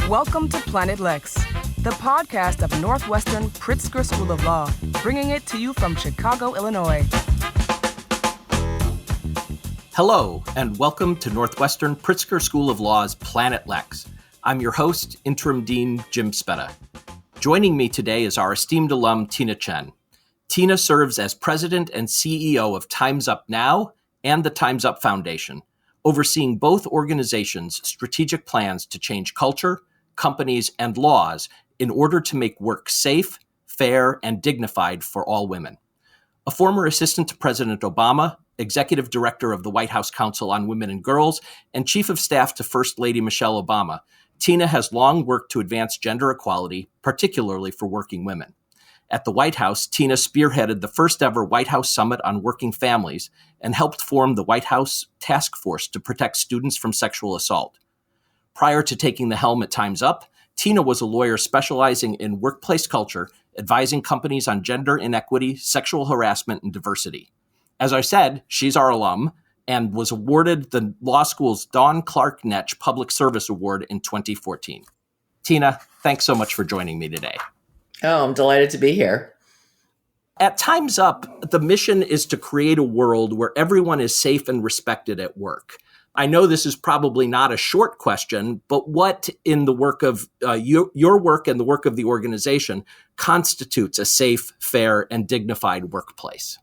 Welcome to Planet Lex, the podcast of Northwestern Pritzker School of Law, bringing it to you from Chicago, Illinois. Hello, and welcome to Northwestern Pritzker School of Law's Planet Lex. I'm your host, Interim Dean Jim Spetta. Joining me today is our esteemed alum, Tchen. Tina serves as president and CEO of Time's Up Now and the Time's Up Foundation, overseeing both organizations' strategic plans to change culture, companies, and laws in order to make work safe, fair, and dignified for all women. A former assistant to President Obama, executive director of the White House Council on Women and Girls, and chief of staff to First Lady Michelle Obama, Tina has long worked to advance gender equality, particularly for working women. At the White House, Tina spearheaded the first ever White House Summit on Working Families and helped form the White House Task Force to protect students from sexual assault. Prior to taking the helm at Time's Up, Tina was a lawyer specializing in workplace culture, advising companies on gender inequity, sexual harassment, and diversity. As I said, she's our alum and was awarded the law school's Dawn Clark Netsch Public Service Award in 2014. Tina, thanks so much for joining me today. Oh, I'm delighted to be here. At Time's Up, the mission is to create a world where everyone is safe and respected at work. I know this is probably not a short question, but what in the work of your work and the work of the organization constitutes a safe, fair, and dignified workplace?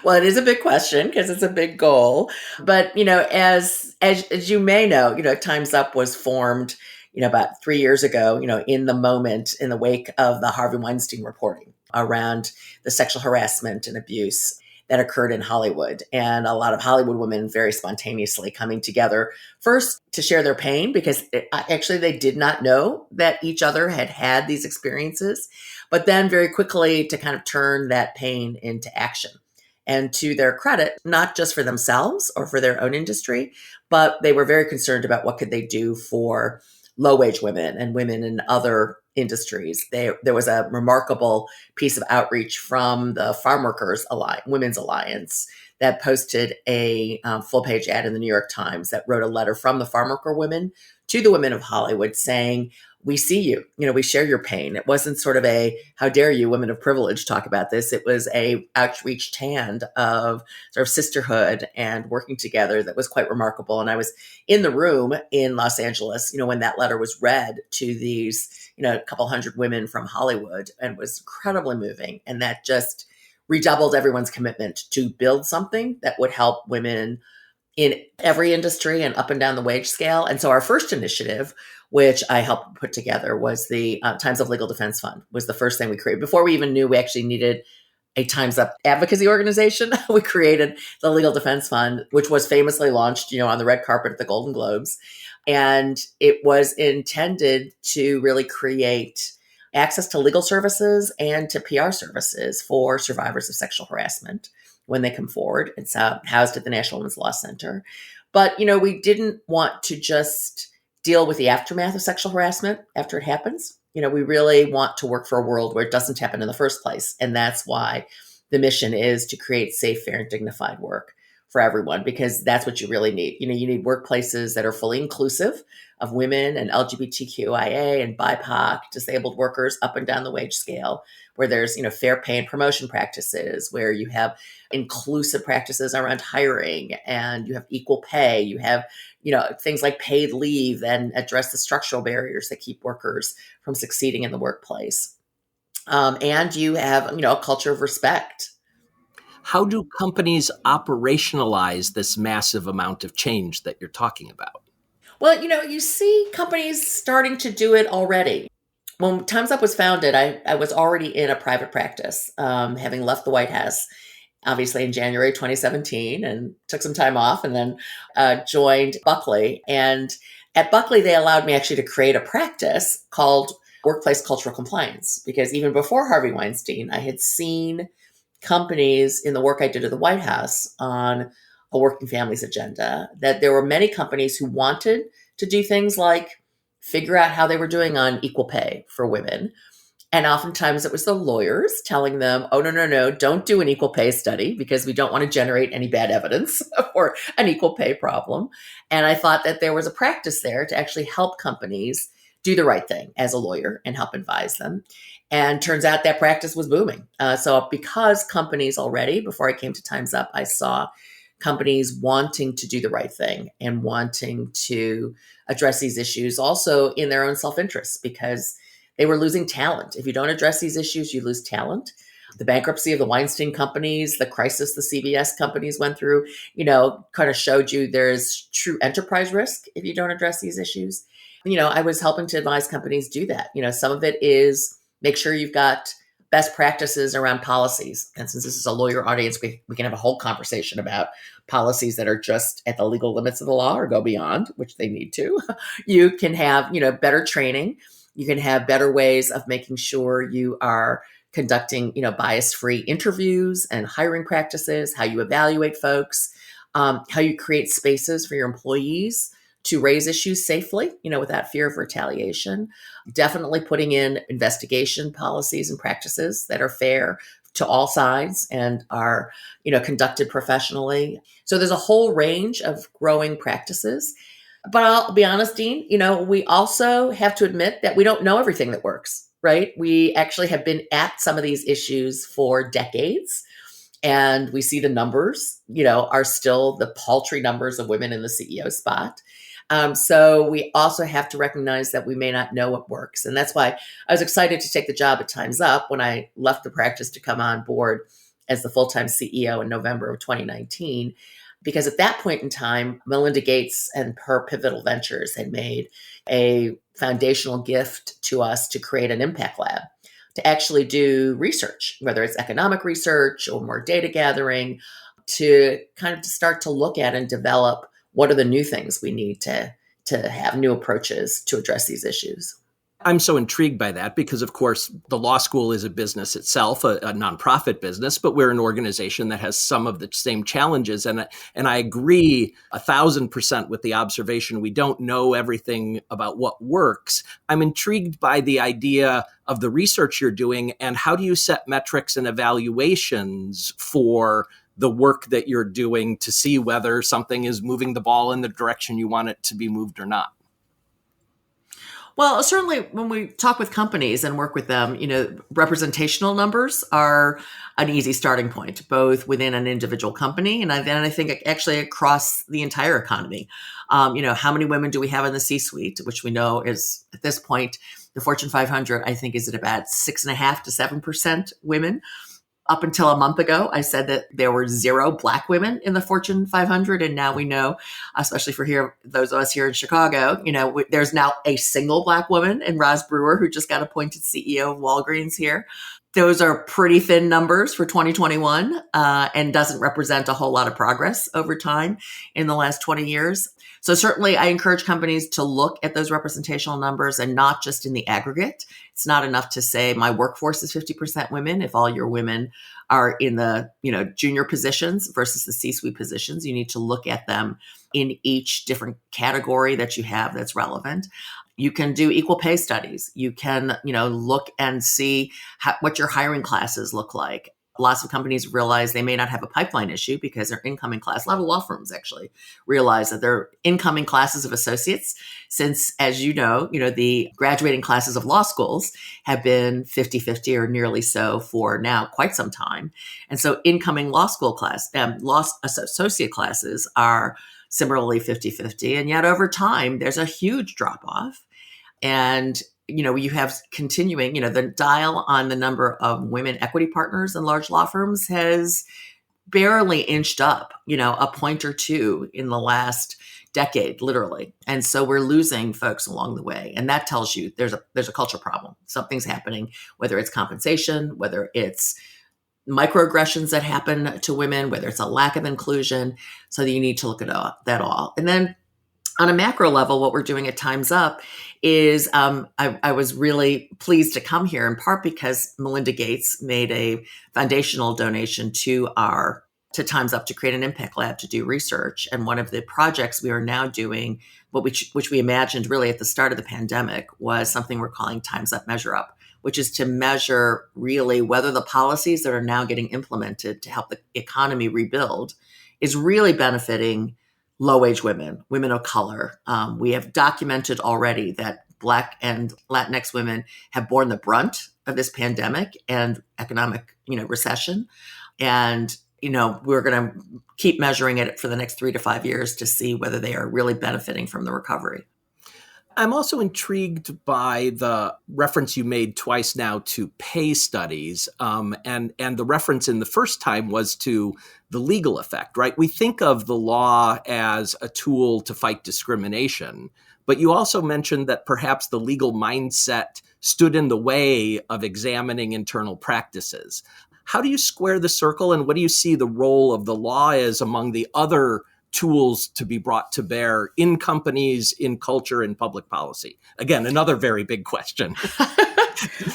Well, it is a big question because it's a big goal. But, as you may know, Time's Up was formed, about 3 years ago, in the moment, in the wake of the Harvey Weinstein reporting around the sexual harassment and abuse that occurred in Hollywood, and a lot of Hollywood women very spontaneously coming together, first to share their pain, because actually they did not know that each other had had these experiences, but then very quickly to kind of turn that pain into action. And to their credit, not just for themselves or for their own industry, but they were very concerned about what could they do for low-wage women and women in other industries. There was a remarkable piece of outreach from the Farm Workers Women's Alliance that posted a full-page ad in the New York Times that wrote a letter from the farm worker women to the women of Hollywood saying, we see you, we share your pain. It wasn't sort of a, how dare you, women of privilege, talk about this. It was a outreached hand of sort of sisterhood and working together that was quite remarkable. And I was in the room in Los Angeles, when that letter was read to these, a couple hundred women from Hollywood, and it was incredibly moving. And that just redoubled everyone's commitment to build something that would help women in every industry and up and down the wage scale. And so our first initiative, which I helped put together, was the Times Up Legal Defense Fund, was the first thing we created. Before we even knew we actually needed a Times Up advocacy organization, we created the Legal Defense Fund, which was famously launched, on the red carpet at the Golden Globes. And it was intended to really create access to legal services and to PR services for survivors of sexual harassment when they come forward. It's housed at the National Women's Law Center. But, we didn't want to just deal with the aftermath of sexual harassment after it happens. We really want to work for a world where it doesn't happen in the first place. And that's why the mission is to create safe, fair, and dignified work for everyone, because that's what you really need. You need workplaces that are fully inclusive of women and LGBTQIA and BIPOC, disabled workers up and down the wage scale, where there's, fair pay and promotion practices, where you have inclusive practices around hiring, and you have equal pay, you have, things like paid leave, and address the structural barriers that keep workers from succeeding in the workplace. And you have, a culture of respect. How do companies operationalize this massive amount of change that you're talking about? Well, you see companies starting to do it already. When Time's Up was founded, I was already in a private practice, having left the White House, obviously in January 2017, and took some time off, and then joined Buckley. And at Buckley, they allowed me actually to create a practice called Workplace Cultural Compliance, because even before Harvey Weinstein, I had seen companies in the work I did at the White House on a working families agenda, that there were many companies who wanted to do things like figure out how they were doing on equal pay for women. And oftentimes it was the lawyers telling them, oh, no, don't do an equal pay study because we don't want to generate any bad evidence for an equal pay problem. And I thought that there was a practice there to actually help companies do the right thing as a lawyer and help advise them. And turns out that practice was booming. So because companies already, before I came to Time's Up, I saw companies wanting to do the right thing and wanting to address these issues also in their own self-interest, because they were losing talent. If you don't address these issues, you lose talent. The bankruptcy of the Weinstein companies, the crisis the CBS companies went through, kind of showed you there's true enterprise risk if you don't address these issues. I was helping to advise companies do that. Some of it is make sure you've got best practices around policies. And since this is a lawyer audience, we can have a whole conversation about policies that are just at the legal limits of the law or go beyond, which they need to. You can have, better training. You can have better ways of making sure you are conducting, bias-free interviews and hiring practices, how you evaluate folks, how you create spaces for your employees to raise issues safely, without fear of retaliation. Definitely putting in investigation policies and practices that are fair to all sides and are, conducted professionally. So there's a whole range of growing practices. But I'll be honest, Dean, we also have to admit that we don't know everything that works, right? We actually have been at some of these issues for decades. And we see the numbers, are still the paltry numbers of women in the CEO spot. So we also have to recognize that we may not know what works. And that's why I was excited to take the job at Time's Up when I left the practice to come on board as the full-time CEO in November of 2019. Because at that point in time, Melinda Gates and her Pivotal Ventures had made a foundational gift to us to create an impact lab to actually do research, whether it's economic research or more data gathering, to kind of start to look at and develop what are the new things we need to have new approaches to address these issues. I'm so intrigued by that because, of course, the law school is a business itself, a nonprofit business, but we're an organization that has some of the same challenges. And I agree 1,000% with the observation. We don't know everything about what works. I'm intrigued by the idea of the research you're doing, and how do you set metrics and evaluations for the work that you're doing to see whether something is moving the ball in the direction you want it to be moved or not? Well, certainly when we talk with companies and work with them, representational numbers are an easy starting point, both within an individual company and then I think actually across the entire economy. How many women do we have in the C-suite, which we know is at this point, the Fortune 500, I think is at about 6.5% to 7% women. Up until a month ago, I said that there were 0 Black women in the Fortune 500. And now we know, especially for those of us here in Chicago, there's now a single Black woman in Roz Brewer, who just got appointed CEO of Walgreens here. Those are pretty thin numbers for 2021 and doesn't represent a whole lot of progress over time in the last 20 years. So certainly I encourage companies to look at those representational numbers and not just in the aggregate. It's not enough to say my workforce is 50% women. If all your women are in the, junior positions versus the C-suite positions, you need to look at them in each different category that you have that's relevant. You can do equal pay studies. You can, look and see what your hiring classes look like. Lots of companies realize they may not have a pipeline issue because their incoming class, a lot of law firms actually realize that their incoming classes of associates, since, as the graduating classes of law schools have been 50-50 or nearly so for now quite some time. And so incoming law school law associate classes are similarly 50-50. And yet over time, there's a huge drop off. And you have continuing, the dial on the number of women equity partners in large law firms has barely inched up, a point or two in the last decade, literally. And so we're losing folks along the way. And that tells you there's a culture problem. Something's happening, whether it's compensation, whether it's microaggressions that happen to women, whether it's a lack of inclusion. So that you need to look at that all. And then on a macro level, what we're doing at Time's Up is I was really pleased to come here in part because Melinda Gates made a foundational donation to Time's Up to create an impact lab to do research. And one of the projects we are now doing, which we imagined really at the start of the pandemic, was something we're calling Time's Up Measure Up, which is to measure really whether the policies that are now getting implemented to help the economy rebuild is really benefiting low-wage women of color. We have documented already that Black and Latinx women have borne the brunt of this pandemic and economic, recession. And, we're going to keep measuring it for the next 3 to 5 years to see whether they are really benefiting from the recovery. I'm also intrigued by the reference you made twice now to pay studies. And the reference in the first time was to the legal effect, right? We think of the law as a tool to fight discrimination, but you also mentioned that perhaps the legal mindset stood in the way of examining internal practices. How do you square the circle, and what do you see the role of the law is among the other tools to be brought to bear in companies, in culture, in public policy? Again, another very big question.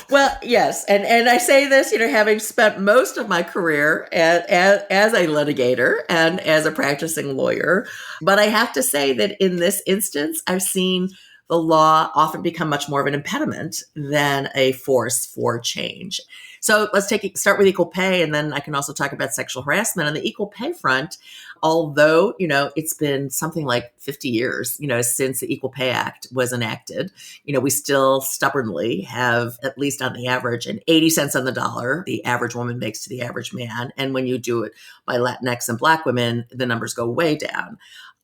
Well, yes. And I say this, having spent most of my career as a litigator and as a practicing lawyer. But I have to say that in this instance, I've seen the law often become much more of an impediment than a force for change. So let's start with equal pay, and then I can also talk about sexual harassment. On the equal pay front, although, it's been something like 50 years, since the Equal Pay Act was enacted, we still stubbornly have, at least on the average, an 80 cents on the dollar the average woman makes to the average man. And when you do it by Latinx and Black women, the numbers go way down.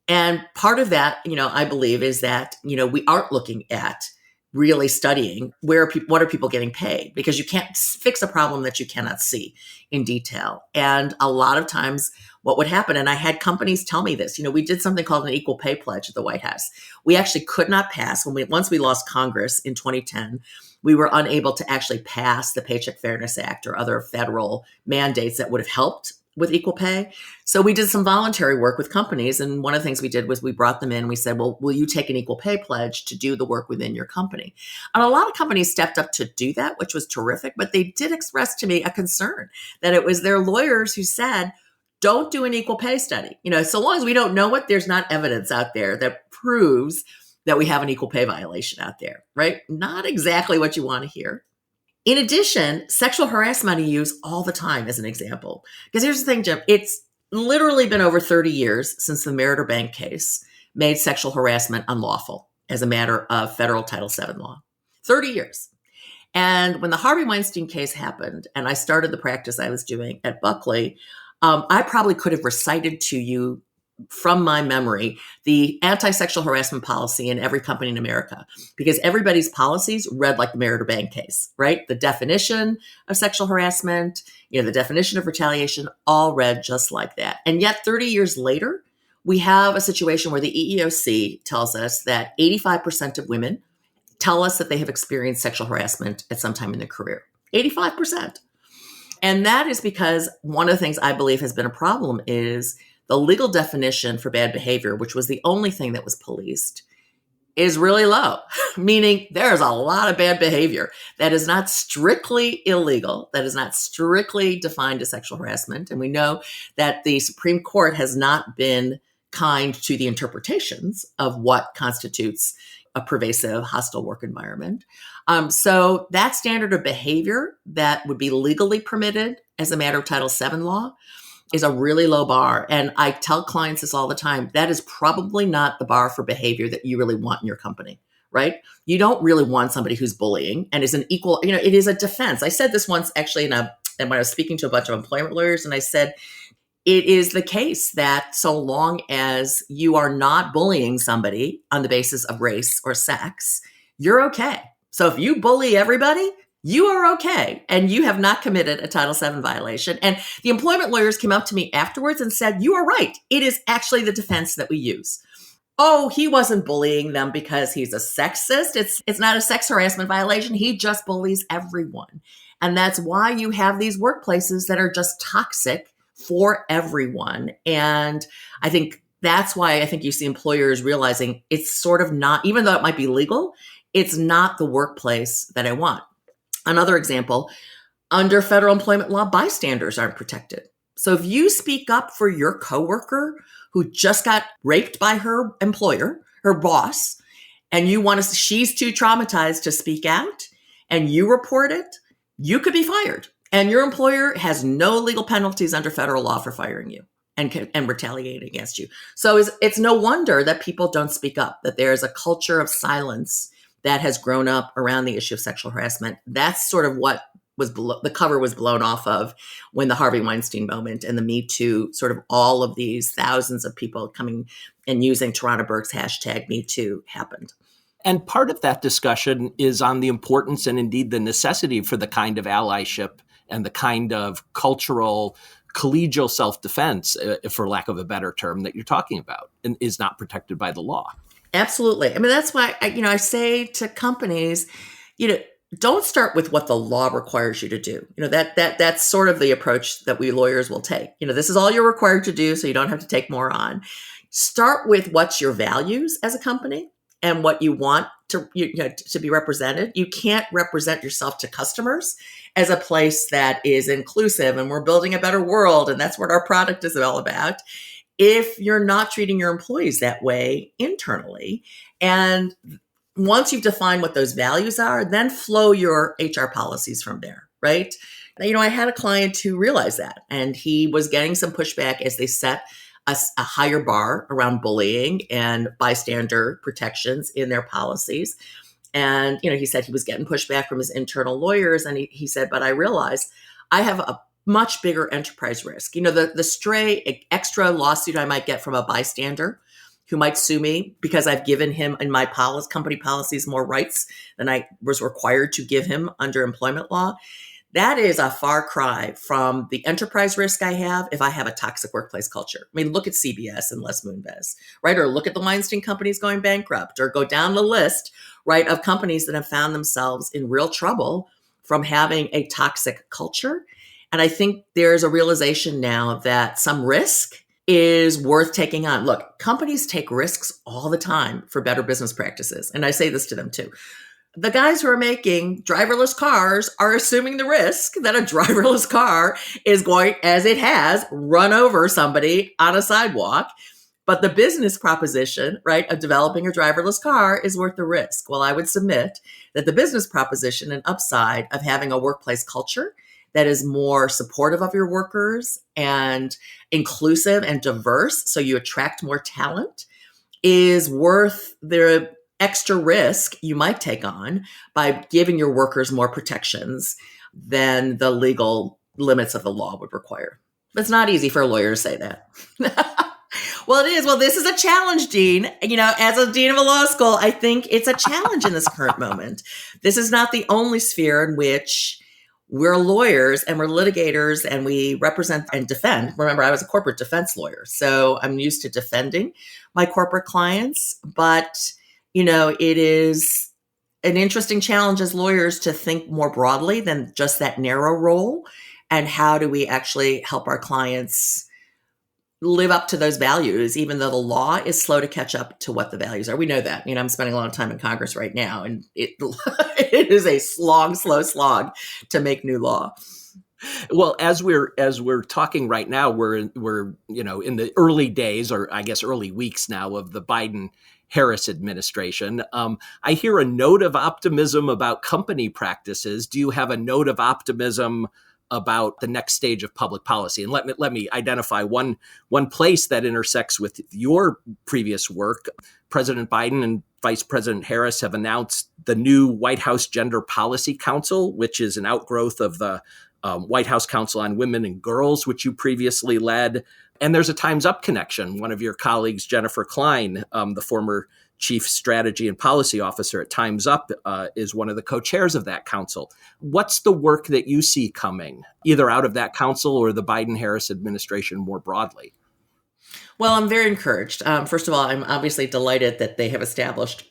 And part of that, I believe, is that, we aren't looking at really studying what are people getting paid, because you can't fix a problem that you cannot see in detail. And a lot of times what would happen, and I had companies tell me this, we did something called an equal pay pledge at the White House. We actually could not pass once we lost Congress in 2010, we were unable to actually pass the Paycheck Fairness Act or other federal mandates that would have helped with equal pay. So we did some voluntary work with companies. And one of the things we did was we brought them in and we said, well, will you take an equal pay pledge to do the work within your company? And a lot of companies stepped up to do that, which was terrific. But they did express to me a concern that it was their lawyers who said, don't do an equal pay study. So long as we don't know it, there's not evidence out there that proves that we have an equal pay violation out there, right? Not exactly what you want to hear. In addition, sexual harassment I use all the time as an example. Because here's the thing, Jim, it's literally been over 30 years since the Meritor Bank case made sexual harassment unlawful as a matter of federal Title VII law. 30 years. And when the Harvey Weinstein case happened, and I started the practice I was doing at Buckley, I probably could have recited to you from my memory the anti-sexual harassment policy in every company in America, because everybody's policies read like the Meritor Bank case, right? The definition of sexual harassment, the definition of retaliation, all read just like that. And yet 30 years later, we have a situation where the EEOC tells us that 85% of women tell us that they have experienced sexual harassment at some time in their career. 85%. And that is because one of the things I believe has been a problem is the legal definition for bad behavior, which was the only thing that was policed, is really low, meaning there's a lot of bad behavior that is not strictly illegal, that is not strictly defined as sexual harassment. And we know that the Supreme Court has not been kind to the interpretations of what constitutes a pervasive hostile work environment. So that standard of behavior that would be legally permitted as a matter of Title VII law is a really low bar. And I tell clients this all the time. That is probably not the bar for behavior that you really want in your company, right? You don't really want somebody who's bullying and is an equal, it is a defense. I said this once actually and when I was speaking to a bunch of employment lawyers, and I said, it is the case that so long as you are not bullying somebody on the basis of race or sex, you're okay. So if you bully everybody, you are okay. And you have not committed a Title VII violation. And the employment lawyers came up to me afterwards and said, you are right. It is actually the defense that we use. Oh, he wasn't bullying them because he's a sexist. It's not a sex harassment violation. He just bullies everyone. And that's why you have these workplaces that are just toxic for everyone. And I think that's why I think you see employers realizing it's sort of not, even though it might be legal, it's not the workplace that I want. Another example, under federal employment law, bystanders aren't protected. So if you speak up for your coworker who just got raped by her employer, her boss, and she's too traumatized to speak out, and you report it, you could be fired. And your employer has no legal penalties under federal law for firing you and retaliating against you. So it's no wonder that people don't speak up, that there is a culture of silence that has grown up around the issue of sexual harassment. That's sort of what the cover was blown off of when the Harvey Weinstein moment and the Me Too, sort of all of these thousands of people coming and using Toronto Burke's hashtag Me Too happened. And part of that discussion is on the importance and indeed the necessity for the kind of allyship and the kind of cultural collegial self-defense, for lack of a better term, that you're talking about, and is not protected by the law. Absolutely. I mean, that's why I say to companies, don't start with what the law requires you to do. That's sort of the approach that we lawyers will take. This is all you're required to do, so you don't have to take more on. Start with what's your values as a company and what you want to be represented. You can't represent yourself to customers as a place that is inclusive and we're building a better world, and that's what our product is all about, if you're not treating your employees that way internally. And once you've defined what those values are, then flow your HR policies from there, right? I had a client who realized that, and he was getting some pushback as they set a higher bar around bullying and bystander protections in their policies. And, he said he was getting pushback from his internal lawyers. And he said, but I realized I have a much bigger enterprise risk. The stray extra lawsuit I might get from a bystander who might sue me because I've given him in my company policies more rights than I was required to give him under employment law. That is a far cry from the enterprise risk I have if I have a toxic workplace culture. I mean, look at CBS and Les Moonves, right? Or look at the Weinstein companies going bankrupt, or go down the list, right, of companies that have found themselves in real trouble from having a toxic culture. And I think there's a realization now that some risk is worth taking on. Look, companies take risks all the time for better business practices. And I say this to them too. The guys who are making driverless cars are assuming the risk that a driverless car is going, as it has, run over somebody on a sidewalk. But the business proposition, right, of developing a driverless car is worth the risk. Well, I would submit that the business proposition and upside of having a workplace culture that is more supportive of your workers and inclusive and diverse, so you attract more talent, is worth the extra risk you might take on by giving your workers more protections than the legal limits of the law would require. It's not easy for a lawyer to say that. Well, it is. Well, this is a challenge, Dean. As a dean of a law school, I think it's a challenge in this current moment. This is not the only sphere in which we're lawyers and we're litigators and we represent and defend. Remember, I was a corporate defense lawyer, so I'm used to defending my corporate clients. But, it is an interesting challenge as lawyers to think more broadly than just that narrow role. And how do we actually help our clients live up to those values, even though the law is slow to catch up to what the values are? We know that. I'm spending a lot of time in Congress right now, and it is a slow slog to make new law. Well, as we're talking right now, we're in the early days, or I guess early weeks now, of the Biden-Harris administration. I hear a note of optimism about company practices. Do you have a note of optimism about the next stage of public policy? And let me identify one place that intersects with your previous work. President Biden and Vice President Harris have announced the new White House Gender Policy Council, which is an outgrowth of the White House Council on Women and Girls, which you previously led. And there's a Time's Up connection. One of your colleagues, Jennifer Klein, the former Chief Strategy and Policy Officer at Time's Up, is one of the co-chairs of that council. What's the work that you see coming, either out of that council or the Biden-Harris administration more broadly? Well, I'm very encouraged. First of all, I'm obviously delighted that they have established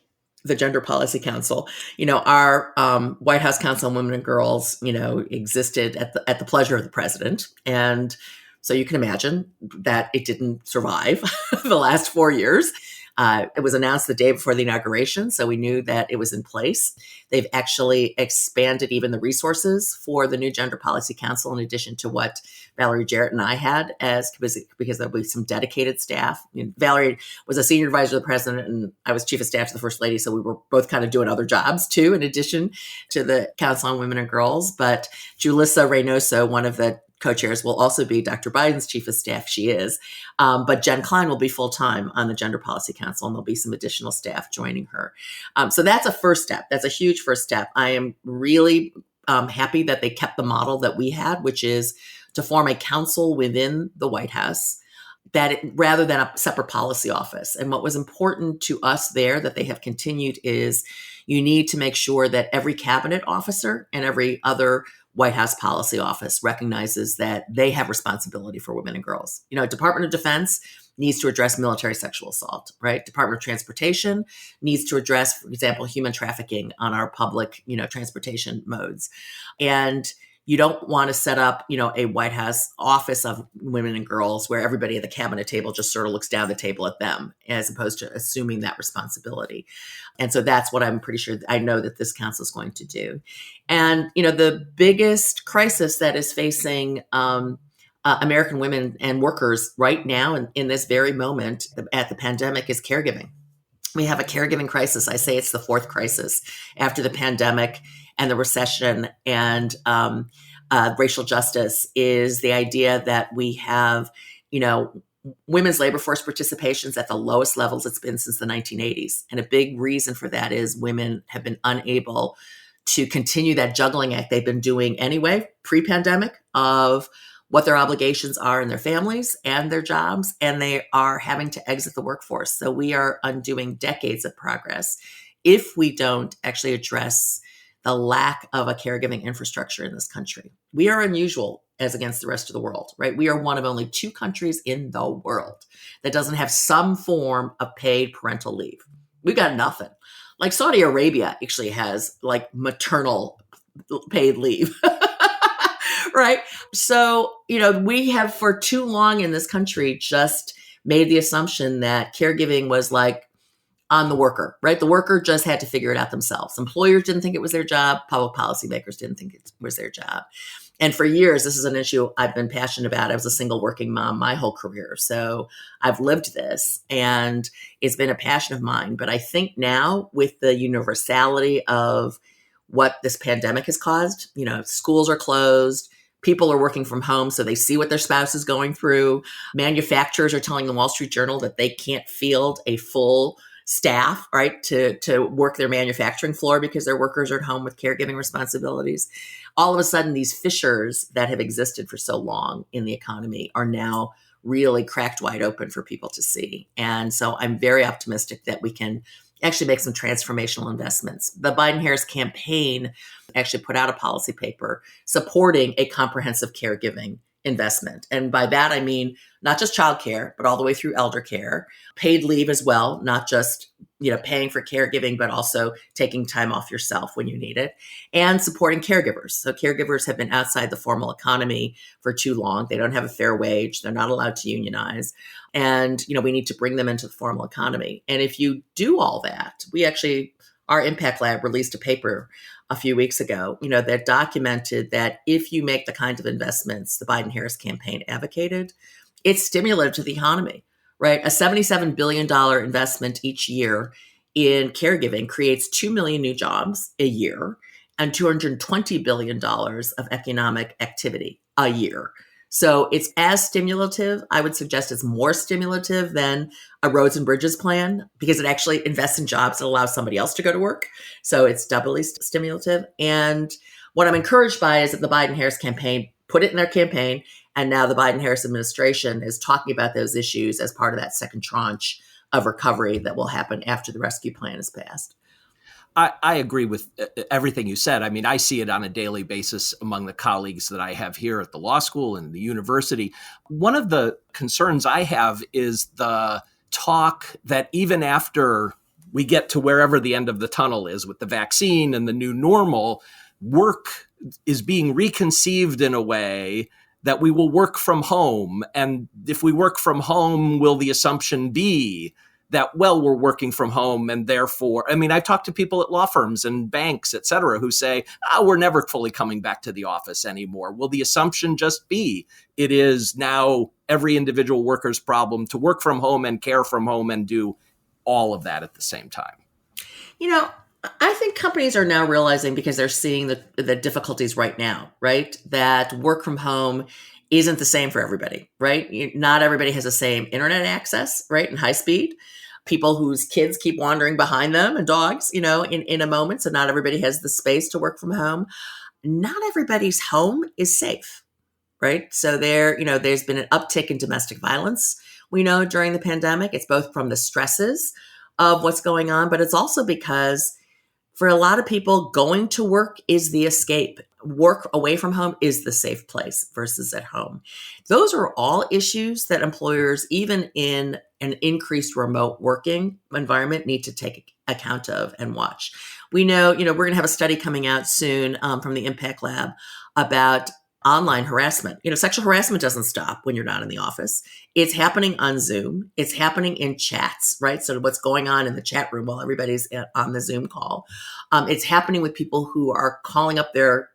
the Gender Policy Council. Our White House Council on Women and Girls, existed at the pleasure of the president. And so you can imagine that it didn't survive the last 4 years. It was announced the day before the inauguration, so we knew that it was in place. They've actually expanded even the resources for the new Gender Policy Council, in addition to what Valerie Jarrett and I had, because there'll be some dedicated staff. Valerie was a senior advisor to the president, and I was chief of staff to the first lady, so we were both kind of doing other jobs too, in addition to the Council on Women and Girls. But Julissa Reynoso, one of the co-chairs will also be Dr. Biden's chief of staff. She is. But Jen Klein will be full-time on the Gender Policy Council, and there'll be some additional staff joining her. So that's a first step. That's a huge first step. I am really happy that they kept the model that we had, which is to form a council within the White House rather than a separate policy office. And what was important to us there that they have continued is you need to make sure that every cabinet officer and every other White House policy office recognizes that they have responsibility for women and girls. Department of Defense needs to address military sexual assault, right? Department of Transportation needs to address, for example, human trafficking on our public, transportation modes. And you don't want to set up, a White House office of women and girls where everybody at the cabinet table just sort of looks down the table at them, as opposed to assuming that responsibility. And so that's what I'm pretty sure I know that this council is going to do. And, the biggest crisis that is facing American women and workers right now in this very moment at the pandemic is caregiving. We have a caregiving crisis. I say it's the fourth crisis after the pandemic and the recession and racial justice is the idea that we have, women's labor force participation's at the lowest levels it's been since the 1980s. And a big reason for that is women have been unable to continue that juggling act they've been doing anyway, pre-pandemic, of what their obligations are in their families and their jobs, and they are having to exit the workforce. So we are undoing decades of progress if we don't actually address the lack of a caregiving infrastructure in this country. We are unusual as against the rest of the world, right? We are one of only 2 countries in the world that doesn't have some form of paid parental leave. We've got nothing. Like Saudi Arabia actually has like maternal paid leave. Right. So, we have for too long in this country just made the assumption that caregiving was like on the worker, right? The worker just had to figure it out themselves. Employers didn't think it was their job. Public policymakers didn't think it was their job. And for years, this is an issue I've been passionate about. I was a single working mom my whole career. So I've lived this and it's been a passion of mine. But I think now with the universality of what this pandemic has caused, schools are closed. People are working from home, so they see what their spouse is going through. Manufacturers are telling the Wall Street Journal that they can't field a full staff, right, to work their manufacturing floor because their workers are at home with caregiving responsibilities. All of a sudden, these fissures that have existed for so long in the economy are now really cracked wide open for people to see. And so I'm very optimistic that we can actually make some transformational investments. The Biden-Harris campaign actually put out a policy paper supporting a comprehensive caregiving investment. And by that, I mean, not just childcare, but all the way through elder care, paid leave as well, not just, paying for caregiving, but also taking time off yourself when you need it, and supporting caregivers. So caregivers have been outside the formal economy for too long. They don't have a fair wage. They're not allowed to unionize. And, we need to bring them into the formal economy. And if you do all that, our Impact Lab released a paper a few weeks ago, that documented that if you make the kinds of investments the Biden-Harris campaign advocated, it's stimulative to the economy, right? A $77 billion investment each year in caregiving creates 2 million new jobs a year and $220 billion of economic activity a year. So it's as stimulative. I would suggest it's more stimulative than a roads and bridges plan because it actually invests in jobs that allow somebody else to go to work. So it's doubly stimulative. And what I'm encouraged by is that the Biden-Harris campaign put it in their campaign. And now the Biden-Harris administration is talking about those issues as part of that second tranche of recovery that will happen after the rescue plan is passed. I agree with everything you said. I mean, I see it on a daily basis among the colleagues that I have here at the law school and the university. One of the concerns I have is the talk that even after we get to wherever the end of the tunnel is with the vaccine and the new normal, work is being reconceived in a way that we will work from home. And if we work from home, will the assumption be that, well, we're working from home and therefore, I talk to people at law firms and banks, et cetera, who say, we're never fully coming back to the office anymore. Will the assumption just be it is now every individual worker's problem to work from home and care from home and do all of that at the same time? I think companies are now realizing, because they're seeing the difficulties right now, right? That work from home isn't the same for everybody, right? Not everybody has the same internet access, right? And high speed. People whose kids keep wandering behind them and dogs, in a moment. So not everybody has the space to work from home. Not everybody's home is safe, right? So there's been an uptick in domestic violence. We know during the pandemic, it's both from the stresses of what's going on, but it's also because for a lot of people, going to work is the escape. Work away from home is the safe place versus at home. Those are all issues that employers, even in an increased remote working environment, need to take account of and watch. We know, we're going to have a study coming out soon from the Impact Lab about online harassment. Sexual harassment doesn't stop when you're not in the office. It's happening on Zoom. It's happening in chats, right? So what's going on in the chat room while everybody's on the Zoom call. It's happening with people who are calling up their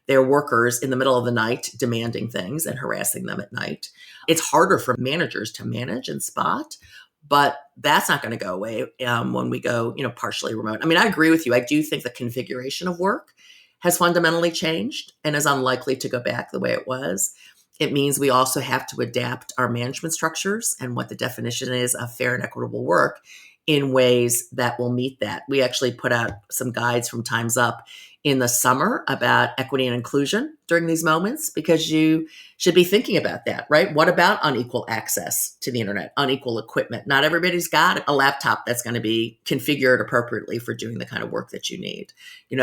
workers in the middle of the night, demanding things and harassing them at night. It's harder for managers to manage and spot, but that's not going to go away when we go, partially remote. I mean, I agree with you. I do think the configuration of work has fundamentally changed and is unlikely to go back the way it was. It means we also have to adapt our management structures and what the definition is of fair and equitable work in ways that will meet that. We actually put out some guides from Time's Up in the summer about equity and inclusion during these moments, because you should be thinking about that, right? What about unequal access to the internet, unequal equipment? Not everybody's got a laptop that's going to be configured appropriately for doing the kind of work that you need.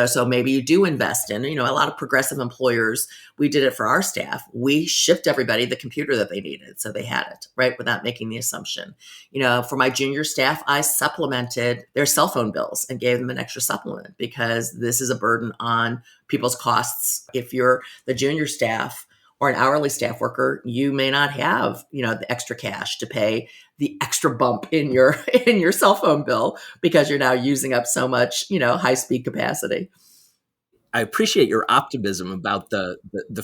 So maybe you do invest in, a lot of progressive employers, we did it for our staff. We shipped everybody the computer that they needed, so they had it, right? Without making the assumption. For my junior staff, I supplemented their cell phone bills and gave them an extra supplement, because this is a burden on people's costs. If you're the junior staff or an hourly staff worker, you may not have, the extra cash to pay the extra bump in your cell phone bill because you're now using up so much, high speed capacity. I appreciate your optimism about the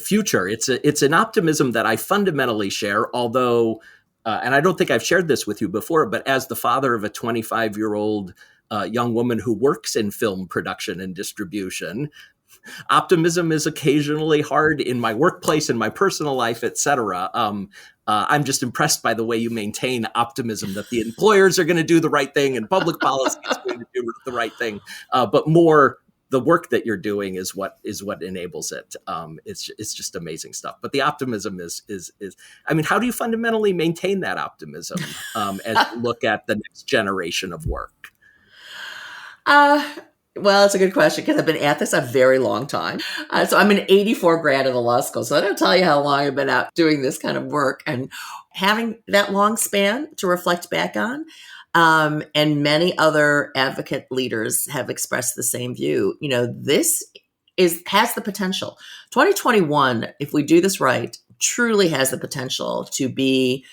future. It's an optimism that I fundamentally share, although, and I don't think I've shared this with you before, but as the father of a 25-year-old young woman who works in film production and distribution, optimism is occasionally hard in my workplace, in my personal life, et cetera. I'm just impressed by the way you maintain optimism that the employers are going to do the right thing and public policy is going to do the right thing. But more, the work that you're doing is what enables it. It's just amazing stuff. But the optimism is I mean, how do you fundamentally maintain that optimism as you look at the next generation of work? Well, it's a good question, because I've been at this a very long time. So I'm an 84 grad of the law school. So I don't tell you how long I've been out doing this kind of work, and having that long span to reflect back on. And many other advocate leaders have expressed the same view. This has the potential. 2021, if we do this right, truly has the potential to be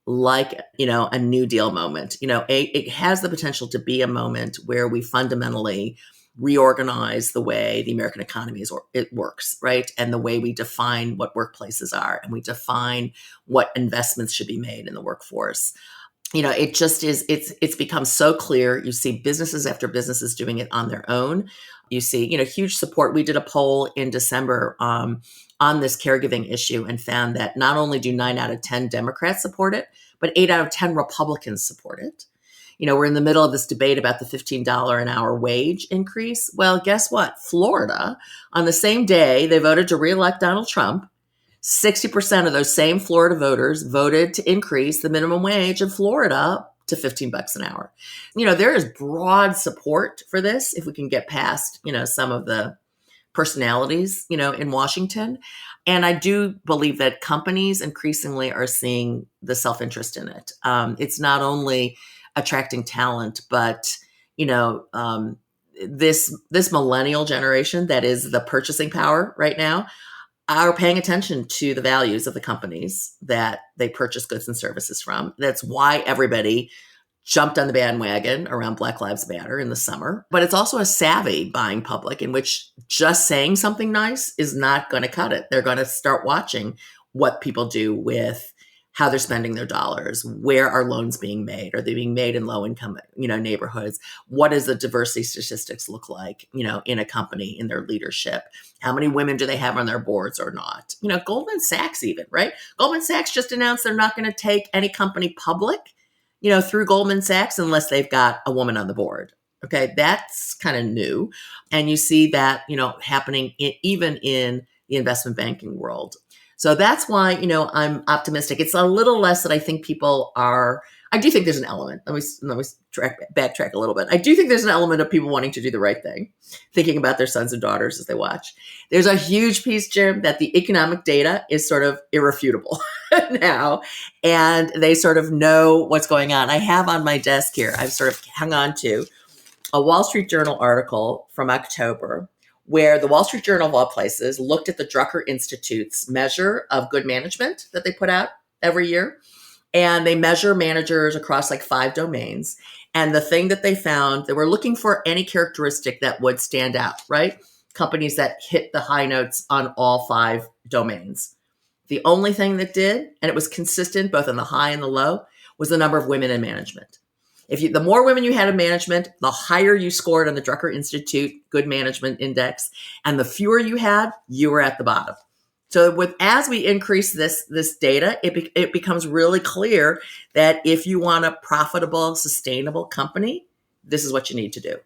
like, a New Deal moment. It has the potential to be a moment where we fundamentally reorganize the way the American economy it works, right? And the way we define what workplaces are, and we define what investments should be made in the workforce. It just is, it's become so clear. You see businesses after businesses doing it on their own. You see, huge support. We did a poll in December on this caregiving issue and found that not only do 9 out of 10 Democrats support it, but 8 out of 10 Republicans support it. We're in the middle of this debate about the $15 an hour wage increase. Well, guess what? Florida, on the same day they voted to reelect Donald Trump, 60% of those same Florida voters voted to increase the minimum wage in Florida to $15 an hour. There is broad support for this if we can get past, some of the personalities, in Washington. And I do believe that companies increasingly are seeing the self-interest in it. It's not only attracting talent, but, this millennial generation that is the purchasing power right now are paying attention to the values of the companies that they purchase goods and services from. That's why everybody jumped on the bandwagon around Black Lives Matter in the summer. But it's also a savvy buying public in which just saying something nice is not going to cut it. They're going to start watching what people do with how they're spending their dollars. Where are loans being made? Are they being made in low income, neighborhoods? What does the diversity statistics look like, in a company, in their leadership? How many women do they have on their boards or not? Goldman Sachs even, right? Goldman Sachs just announced they're not going to take any company public, through Goldman Sachs unless they've got a woman on the board. Okay, that's kind of new. And you see that, happening even in the investment banking world. So that's why, I'm optimistic. It's a little less that I think people are. I do think there's an element. Let me backtrack a little bit. I do think there's an element of people wanting to do the right thing, thinking about their sons and daughters as they watch. There's a huge piece, Jim, that the economic data is sort of irrefutable now, and they sort of know what's going on. I have on my desk here, I've sort of hung on to a Wall Street Journal article from October, where the Wall Street Journal, of all places, looked at the Drucker Institute's measure of good management that they put out every year. And they measure managers across like 5 domains. And the thing that they found, they were looking for any characteristic that would stand out, right? Companies that hit the high notes on all 5 domains. The only thing that did, and it was consistent both on the high and the low, was the number of women in management. The more women you had in management, the higher you scored on the Drucker Institute Good Management Index, and the fewer you had, you were at the bottom. So as we increase this data, it becomes really clear that if you want a profitable, sustainable company, this is what you need to do.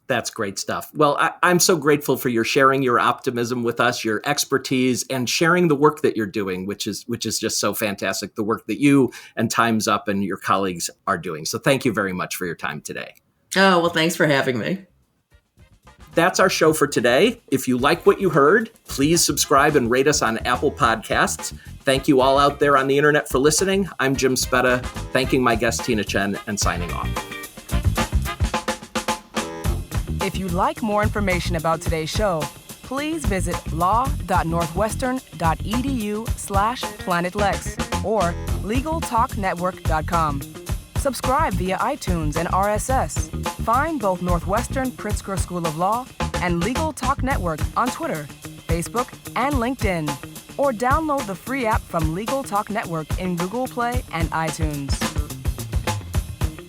That's great stuff. Well, I'm so grateful for your sharing your optimism with us, your expertise, and sharing the work that you're doing, which is just so fantastic, the work that you and Time's Up and your colleagues are doing. So thank you very much for your time today. Oh, well, thanks for having me. That's our show for today. If you like what you heard, please subscribe and rate us on Apple Podcasts. Thank you all out there on the internet for listening. I'm Jim Spetta, thanking my guest Tchen and signing off. If you'd like more information about today's show, please visit law.northwestern.edu/planetlex or legaltalknetwork.com. Subscribe via iTunes and RSS. Find both Northwestern Pritzker School of Law and Legal Talk Network on Twitter, Facebook, and LinkedIn. Or download the free app from Legal Talk Network in Google Play and iTunes.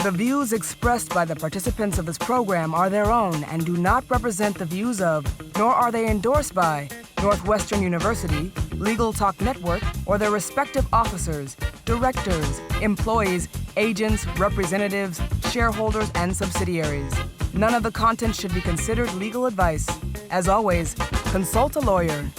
The views expressed by the participants of this program are their own and do not represent the views of, nor are they endorsed by, Northwestern University, Legal Talk Network, or their respective officers, directors, employees, agents, representatives, shareholders, and subsidiaries. None of the content should be considered legal advice. As always, consult a lawyer.